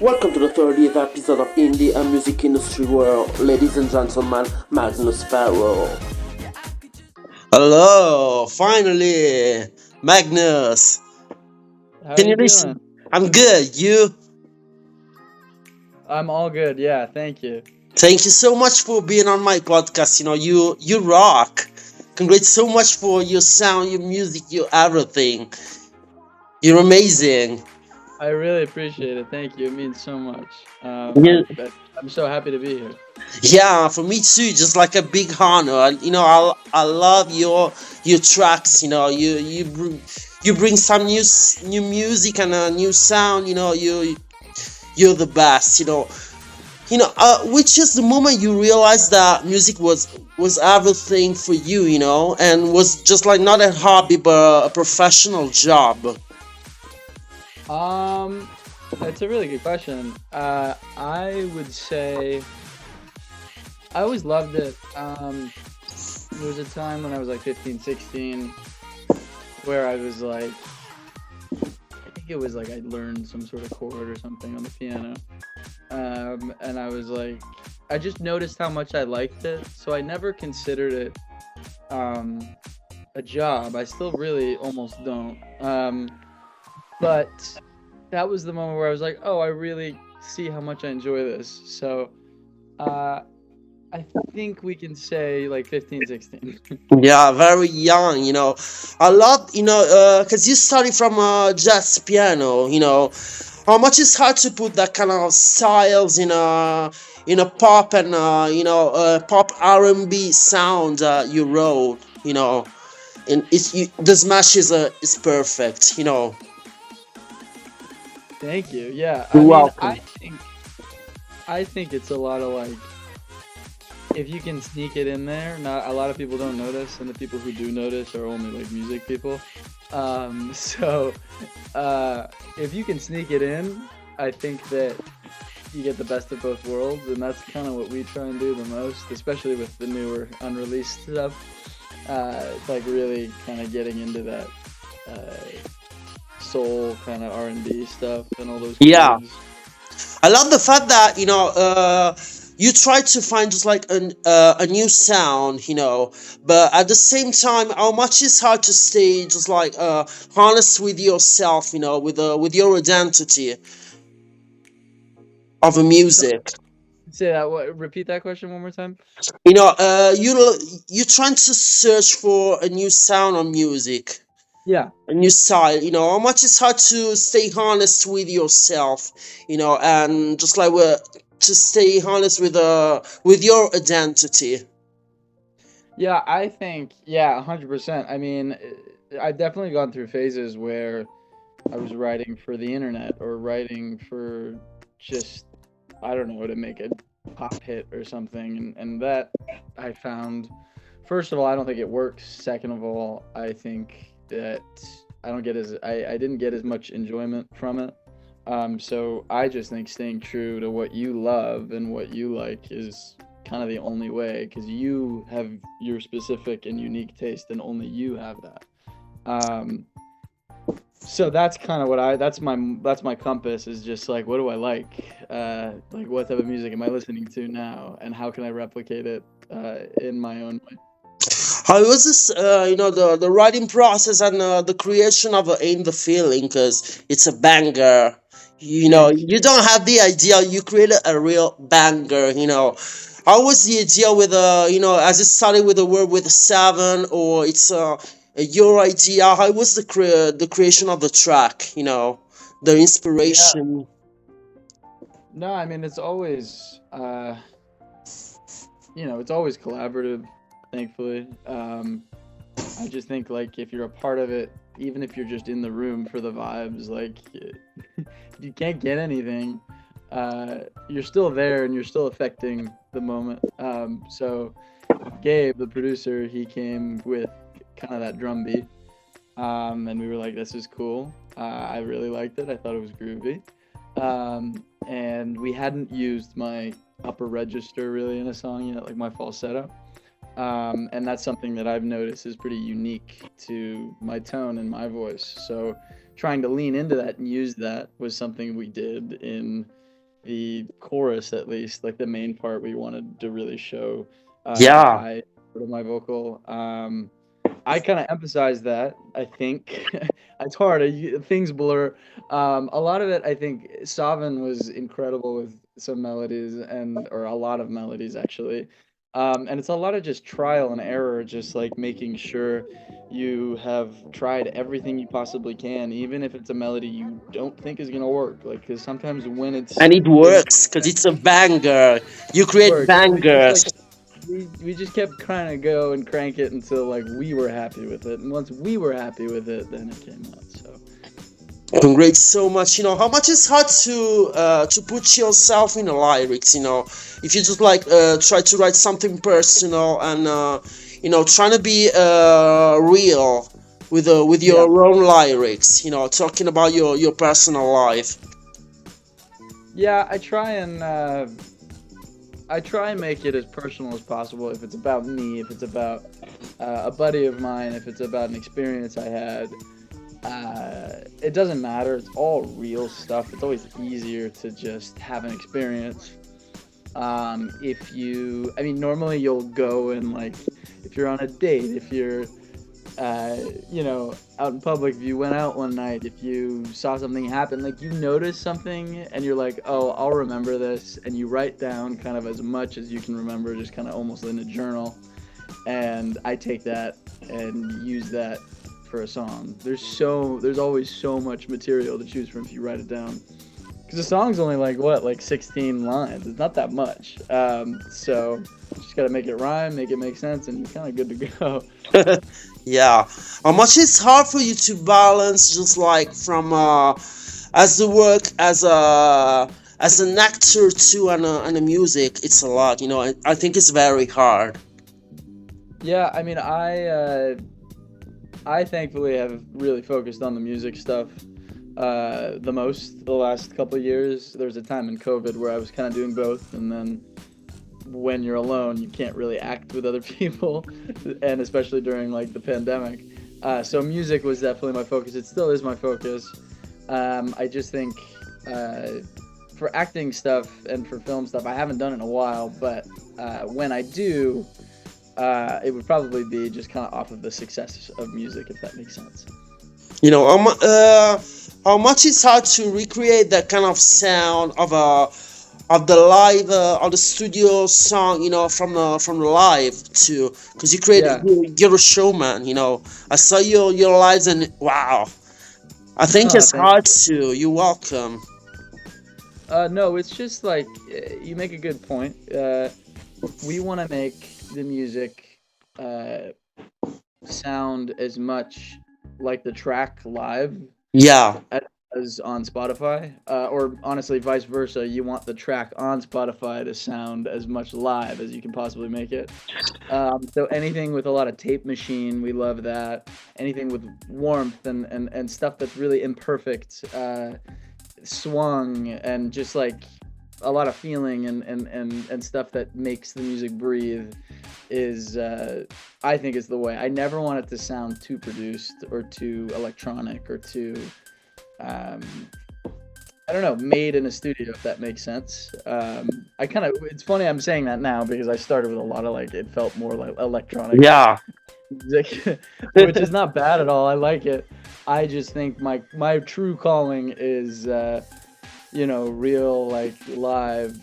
Welcome to the 30th episode of Indie and Music Industry World. Ladies and gentlemen, Magnus Ferrell. Hello, finally, Magnus. How Can you you listen? doing? I'm good. You? I'm all good. Yeah, thank you. Thank you so much for being on my podcast. You rock. Congrats so much for your sound, your music, your everything. You're amazing. I really appreciate it. Thank you. It means so much. Yeah, I'm so happy to be here. yeah. For me too. Just like a big honor. I love your tracks. You bring some new music and a new sound. You're the best. Which is the moment you realize that music was everything for you, and was just like not a hobby but a professional job. Um, that's a really good question. I would say I always loved it. There was a time when I was like 15, 16, where I was like, I think it was like I learned some sort of chord or something on the piano. And I was like, I just noticed how much I liked it, so I never considered it a job. I still really almost don't. But that was the moment where I was like, oh, I really see how much I enjoy this. So I think we can say like 15, 16. Yeah, very young. A lot. Because you study from jazz piano. How much it's hard to put that kind of styles in a pop and pop R&B sound you wrote. And the smash is perfect. Thank you. Yeah, You're I mean, welcome. I think it's a lot of like, if you can sneak it in there, not a lot of people don't notice, and the people who do notice are only like music people. So if you can sneak it in, I think that you get the best of both worlds, and that's kind of what we try and do the most, especially with the newer unreleased stuff. Like really kind of getting into that soul kind of R&B stuff and all those Yeah. chords. I love the fact that you try to find just like a new sound, but at the same time, how much it's hard to stay just like honest with yourself, with your identity of a So music. say that. What? Repeat that question one more time. You're trying to search for a new sound on music, Yeah. a new style. How much it's hard to stay honest with yourself, and just like to stay honest with your identity. Yeah, I think, yeah, 100%. I mean, I've definitely gone through phases where I was writing for the internet or writing for just, I don't know, to make a pop hit or something. And that I found, first of all, I don't think it works. Second of all, I think that I didn't get as much enjoyment from it. So I just think staying true to what you love and what you like is kind of the only way, because you have your specific and unique taste, and only you have that. Um, so that's kind of that's my compass, is just like, what do I like what type of music am I listening to now, and how can I replicate it in my own way. How was this, the writing process and the creation of Ain't the Feeling? Because it's a banger. Thank You don't have the idea. You created a real banger. How was the idea with as it started with the word with a seven, or it's your idea? How was the creation of the track? The Yeah. inspiration. No, I mean, it's always it's always collaborative, thankfully. I just think, like, if you're a part of it, even if you're just in the room for the vibes, like, you can't get anything. You're still there and you're still affecting the moment. So Gabe, the producer, he came with kind of that drum beat, and we were like, this is cool. I really liked it. I thought it was groovy. And we hadn't used my upper register really in a song yet, like my falsetto. And that's something that I've noticed is pretty unique to my tone and my voice. So trying to lean into that and use that was something we did in the chorus, at least, like the main part, we wanted to really show the Yeah. high of my vocal. I kind of emphasize that. I think it's hard. Things blur. A lot of it, I think, Savin was incredible with some melodies or a lot of melodies actually. And it's a lot of just trial and error, just like making sure you have tried everything you possibly can, even if it's a melody you don't think is gonna work. Like, because sometimes when And it it works because it's a banger. You create works, so we just bangers. like we just kept trying to go and crank it until like we were happy with it, and once we were happy with it, then it came out. So Congrats so much. How much it's hard to put yourself in the lyrics. If you just like try to write something personal and trying to be real with yeah, your own lyrics. Talking about your personal life. yeah, I try and make it as personal as possible. If it's about me, if it's about a buddy of mine, if it's about an experience I had, it doesn't matter. It's all real stuff. It's always easier to just have an experience. I mean, normally you'll go and like, if you're on a date, if you're, out in public, if you went out one night, if you saw something happen, like you notice something and you're like, oh, I'll remember this. And you write down kind of as much as you can remember, just kind of almost in a journal. And I take that and use that for a song. There's always so much material to choose from if you write it down. Because the song's only like 16 lines. It's not that much. So just gotta make it rhyme, make it make sense, and you're kind of good to go. Yeah. How much it's hard for you to balance just like from as the work as an actor too and a music. It's a lot. I think it's very hard. Yeah, I mean, I thankfully have really focused on the music stuff the most the last couple of years. There was a time in COVID where I was kind of doing both, and then when you're alone, you can't really act with other people, and especially during like the pandemic. So music was definitely my focus. It still is my focus. I just think for acting stuff and for film stuff, I haven't done it in a while, but when I do, it would probably be just kind of off of the success of music, if that makes sense. How much it's hard to recreate that kind of sound of the live of the studio song, from the live too, because Yeah. you're a showman. I saw your lives and wow, I think Oh, it's thank hard you. to. You're welcome. No, it's just like you make a good point. We want to make the music uh, sound as much like the track live Yeah, as on Spotify, or honestly, vice versa. You want the track on Spotify to sound as much live as you can possibly make it. So anything with a lot of tape machine, we love that. Anything with warmth and stuff that's really imperfect, swung, and just like a lot of feeling and stuff that makes the music breathe is I think is the way. I never want it to sound too produced or too electronic or too um, I don't know, made in a studio, if that makes sense. It's funny I'm saying that now because I started with a lot of like, it felt more like electronic yeah. music, which is not bad at all. I like it. I just think my true calling is, real like live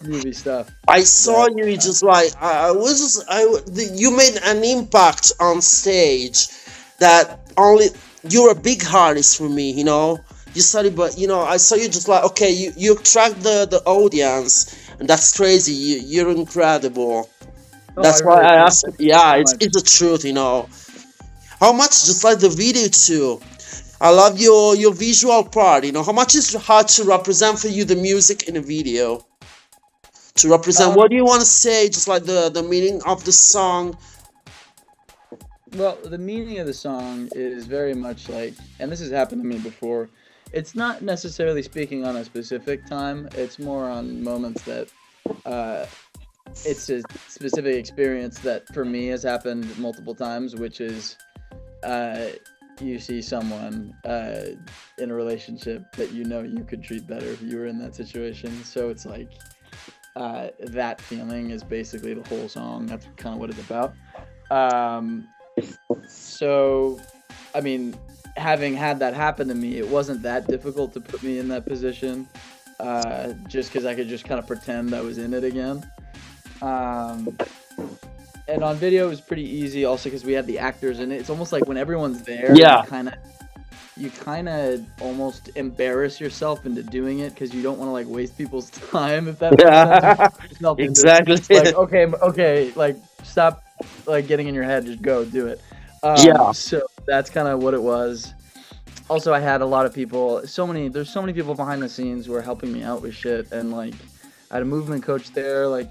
groovy stuff. I saw That you just like I was just you made an impact on stage that only you're a big artist for me. You started, but I saw you just like okay, you attract the audience, and that's crazy. You're incredible. Oh, I That's why really I appreciate asked. it Yeah, so it's much. the truth. How much just like the video too. I love your visual part. How much is hard to represent for you the music in a video. To represent what Um, do you want to say, just like the meaning of the song. well, the meaning of the song is very much like, and this has happened to me before. It's not necessarily speaking on a specific time. It's more on moments that uh, it's a specific experience that for me has happened multiple times, which is uh, you see someone in a relationship that you know you could treat better if you were in that situation. So it's like that feeling is basically the whole song. That's kind of what it's about. Um, so, I mean, having had that happen to me, it wasn't that difficult to put me in that position, just because I could just kind of pretend I was in it again. And on video it was pretty easy, also because we had the actors, and it's almost like when everyone's there, Yeah. you kind of almost embarrass yourself into doing it because you don't want to like waste people's time, if that makes sense. You put yourself into, Exactly. like, okay, like stop like getting in your head, just go do it. Yeah. So that's kind of what it was. Also, I had a lot of people, there's so many people behind the scenes who are helping me out with shit, and like I had a movement coach there, like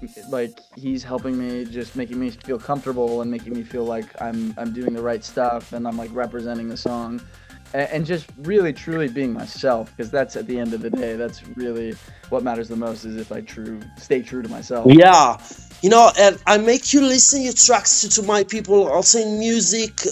he's helping me, just making me feel comfortable and making me feel like I'm doing the right stuff and I'm like representing the song, and just really truly being myself, because that's, at the end of the day, that's really what matters the most, is if I stay true to myself. Yeah, and I make you listen your tracks to my people also in music,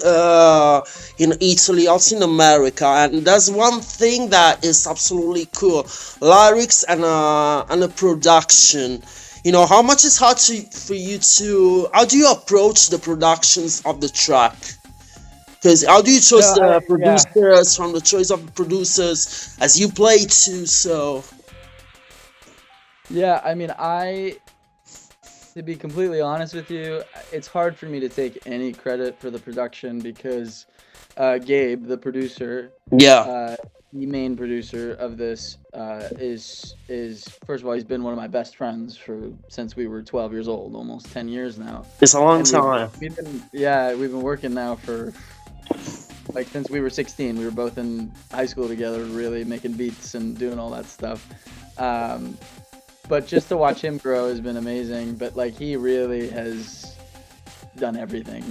in Italy, also in America, and there's one thing that is absolutely cool: lyrics and a production. How much is hard for you to? How do you approach the productions of the track? Because how do you choose the producers from the choice of the producers as you play too? So. Yeah, I mean, to be completely honest with you, it's hard for me to take any credit for the production because Gabe, the producer, Yeah. The main producer of this, is first of all, he's been one of my best friends since we were 12 years old, almost 10 years now. It's a long time. We've been working now for like since we were 16. We were both in high school together, really making beats and doing all that stuff. But just to watch him grow has been amazing. But like, he really has done everything.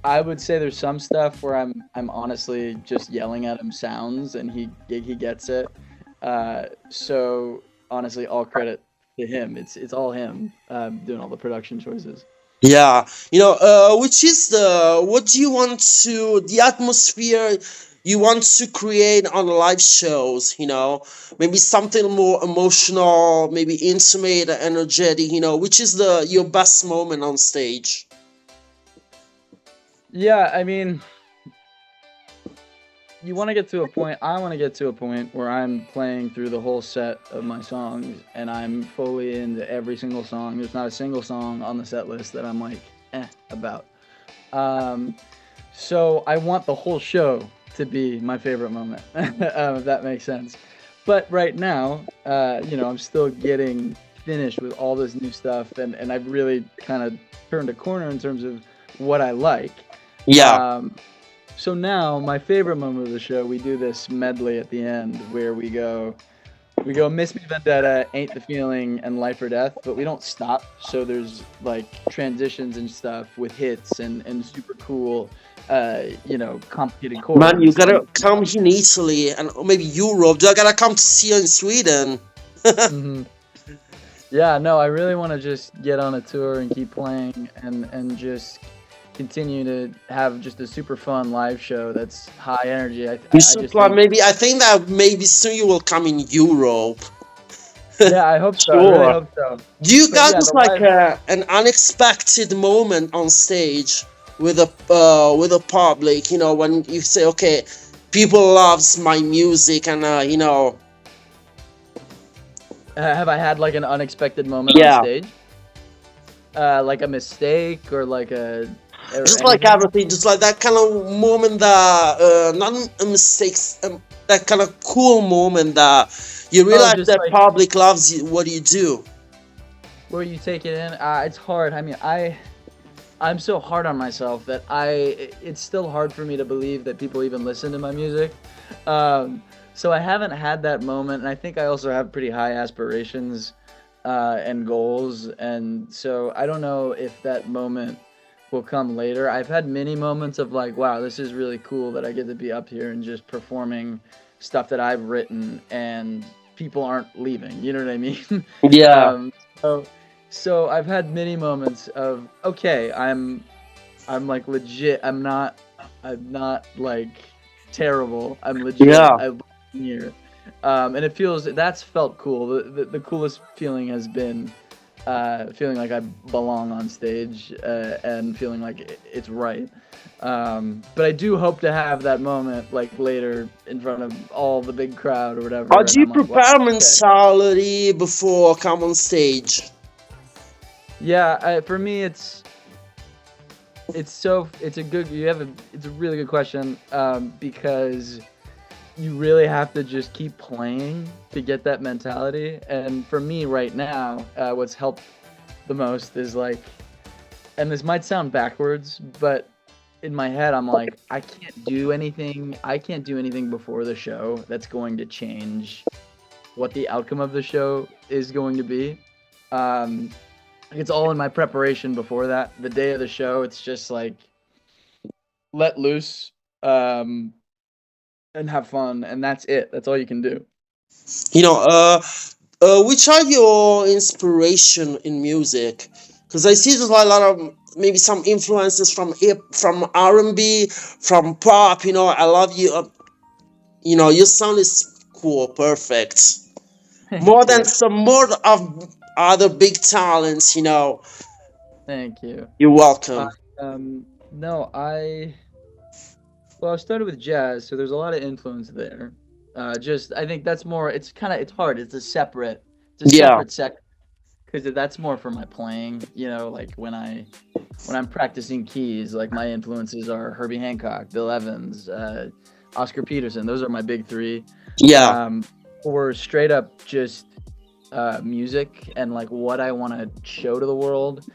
I would say there's some stuff where I'm honestly just yelling at him sounds, and he gets it. So honestly, all credit to him. It's all him doing all the production choices. Yeah, what do you want the atmosphere you want to create on live shows, maybe something more emotional, maybe intimate, energetic, which is your best moment on stage? Yeah, I mean, I want to get to a point where I'm playing through the whole set of my songs and I'm fully into every single song. There's not a single song on the set list that I'm like, about. So I want the whole show to be my favorite moment, if that makes sense. But right now, I'm still getting finished with all this new stuff, and I've really kind of turned a corner in terms of what I like. Yeah. So now my favorite moment of the show, we do this medley at the end where we go Miss Me Vendetta, Ain't the Feeling, and Life or Death, but we don't stop. So there's like transitions and stuff with hits and super cool, complicated chords. Man, you gotta come in Italy and maybe Europe. I gotta come to see you in Sweden. Mm-hmm. Yeah, no, I really want to just get on a tour and keep playing and just continue to have just a super fun live show that's high energy. I think that maybe soon you will come in Europe. Yeah, I hope so. Sure. I really hope so. Do you got an unexpected moment on stage with a public? When you say, okay, people loves my music, and have I had like an unexpected moment on stage? Like a mistake or like just like everything, just like that kind of moment that not a mistake, that kind of cool moment that you realize that public loves you, what you do. Where you take it in, it's hard. I mean, I'm so hard on myself that it's still hard for me to believe that people even listen to my music. So I haven't had that moment, and I think I also have pretty high aspirations and goals, and so I don't know if that moment will come later. I've had many moments of like, wow, this is really cool that I get to be up here and just performing stuff that I've written and people aren't leaving, you know what I mean? Yeah. So I've had many moments of, okay, I'm like legit, I'm not I'm not like terrible. I'm legit. Yeah. I'm here. And it feels that's felt cool. The coolest feeling has been feeling like I belong on stage and feeling like it's right. But I do hope to have that moment like later in front of all the big crowd or whatever. How And do you I'm like, wow, prepare okay. mentality before come on stage? Yeah, for me, it's it's a good it's a really good question because you really have to just keep playing to get that mentality. And for me right now, what's helped the most is like, and this might sound backwards, but in my head, I'm like, I can't do anything. I can't do anything before the show that's going to change what the outcome of the show is going to be. Um, it's all in my preparation before that. The day of the show, it's just like let loose and have fun, and that's it. That's all you can do. You know, which are your inspiration in music? Because I see there's a lot of maybe some influences from from R&B, from pop. You know, I love you. You know, your sound is cool, perfect. More Thank than you. some more of other big talents. You know, Thank you. you're I, welcome. no, well, I started with jazz, so there's a lot of influence there. Just I think that's more. It's hard. It's a Yeah, separate sec because that's more for my playing. You know, like when I'm practicing keys, like my influences are Herbie Hancock, Bill Evans, Oscar Peterson. Those are my big three. yeah. Um, or straight up just music and like what I want to show to the world.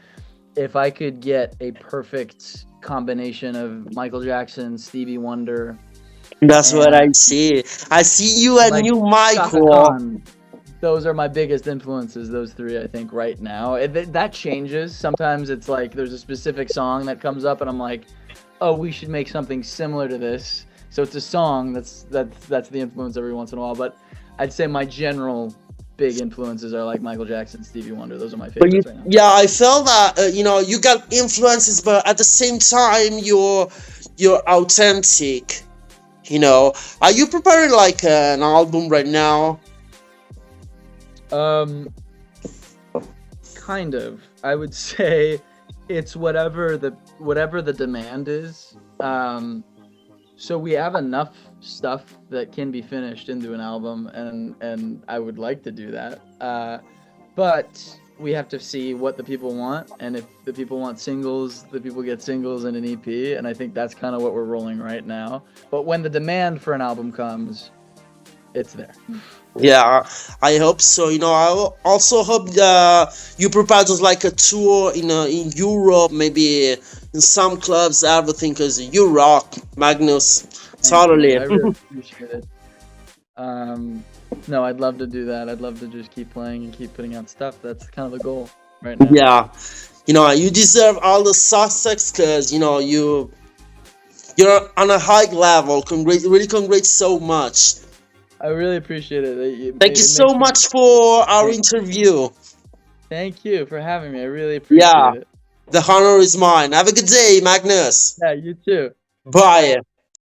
If I could get a perfect combination of Michael Jackson, Stevie Wonder, That's what and I see. I see you and like you, Shaka Michael. Khan, those are my biggest influences. Those three, I think, right now. That changes. Sometimes it's like there's a specific song that comes up, and I'm like, oh, we should make something similar to this. So it's a song that's the influence every once in a while. But I'd say my general big influences are like Michael Jackson, Stevie Wonder. Those are my But you, favorites right now. yeah, I felt that you know you got influences, but at the same time you're authentic. You know, are you preparing like an album right now? Um, kind of. I would say it's whatever the demand is. So we have enough stuff that can be finished into an album, and I would like to do that. But we have to see what the people want, and if the people want singles, the people get singles and an EP, and I think that's kind of what we're rolling right now. But when the demand for an album comes, it's there. Yeah, I hope so. You know, also hope you prepare just like a tour in Europe, maybe in some clubs, everything, because you rock, Magnus. Thank you. Totally. I really appreciate it. No, I'd love to do that. I'd love to just keep playing and keep putting out stuff. That's kind of the goal right now. Yeah, you know, you deserve all the success because you know you're on a high level. Congrats, really congrats so much. I really appreciate it. Thank you It so makes me. much for our Thank interview. thank you for having me. I really Yeah, appreciate it. the honor is mine. Have a good day, Magnus. Yeah, you too. Bye.